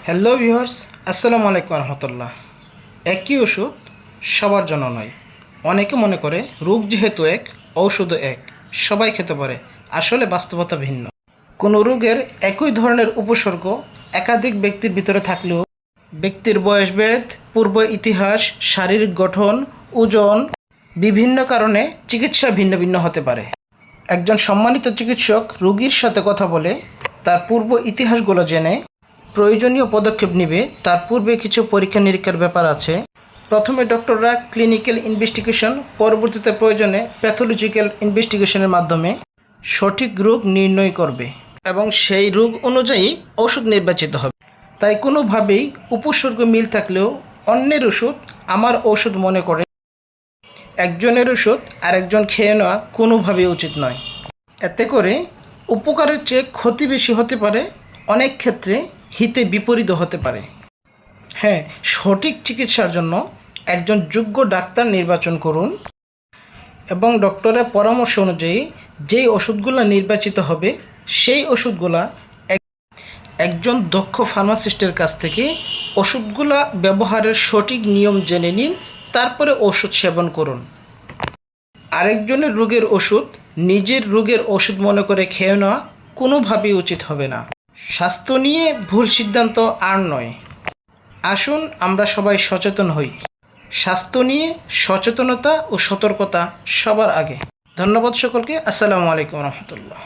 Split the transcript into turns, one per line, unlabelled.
Hello viewers, আসসালামু আলাইকুম রহমতুল্লাহ। একই ওষুধ সবার জন্য নয়। অনেকে মনে করে রোগ যেহেতু এক, ঔষধও এক, সবাই খেতে পারে। আসলে বাস্তবতা ভিন্ন। কোনো রোগের একই ধরনের উপসর্গ একাধিক ব্যক্তির ভিতরে থাকলেও ব্যক্তির বয়সভেদ, পূর্ব ইতিহাস, শারীরিক গঠন, ওজন বিভিন্ন কারণে চিকিৎসা ভিন্ন ভিন্ন হতে পারে। একজন সম্মানিত চিকিৎসক রোগীর সাথে কথা বলে তার পূর্ব ইতিহাসগুলো জেনে প্রয়োজনীয় পদক্ষেপ নেবে। তার পূর্বে কিছু পরীক্ষা নিরীক্ষার ব্যাপার আছে। প্রথমে ডক্টররা ক্লিনিক্যাল ইনভেস্টিগেশন, পরবর্তীতে প্রয়োজনে প্যাথোলজিক্যাল ইনভেস্টিগেশনের মাধ্যমে সঠিক রোগ নির্ণয় করবে এবং সেই রোগ অনুযায়ী ওষুধ নির্বাচিত হবে। তাই কোনোভাবেই উপসর্গ মিল থাকলেও অন্যের ওষুধ আমার ওষুধ মনে করে একজনের ওষুধ আরেকজন খেয়ে নেওয়া কোনোভাবেই উচিত নয়। এতে করে উপকারের চেয়ে ক্ষতি বেশি হতে পারে, অনেক ক্ষেত্রে হিতে বিপরীত হতে পারে। হ্যাঁ, সঠিক চিকিৎসার জন্য একজন যোগ্য ডাক্তার নির্বাচন করুন এবং ডক্টরের পরামর্শ অনুযায়ী যেই ওষুধগুলো নির্বাচিত হবে সেই ওষুধগুলা একজন দক্ষ ফার্মাসিস্টের কাছ থেকে ওষুধগুলা ব্যবহারের সঠিক নিয়ম জেনে নিন, তারপরে ওষুধ সেবন করুন। আরেকজনের রোগের ওষুধ নিজের রোগের ওষুধ মনে করে খেয়ে নেওয়া কোনোভাবেই উচিত হবে না। স্বাস্থ্য নিয়ে ভুল সিদ্ধান্ত আর নয়। আসুন আমরা সবাই সচেতন হই। স্বাস্থ্য নিয়ে সচেতনতা ও সতর্কতা সবার আগে। ধন্যবাদ সকলকে। আসসালামু আলাইকুম রহমতুল্লাহ।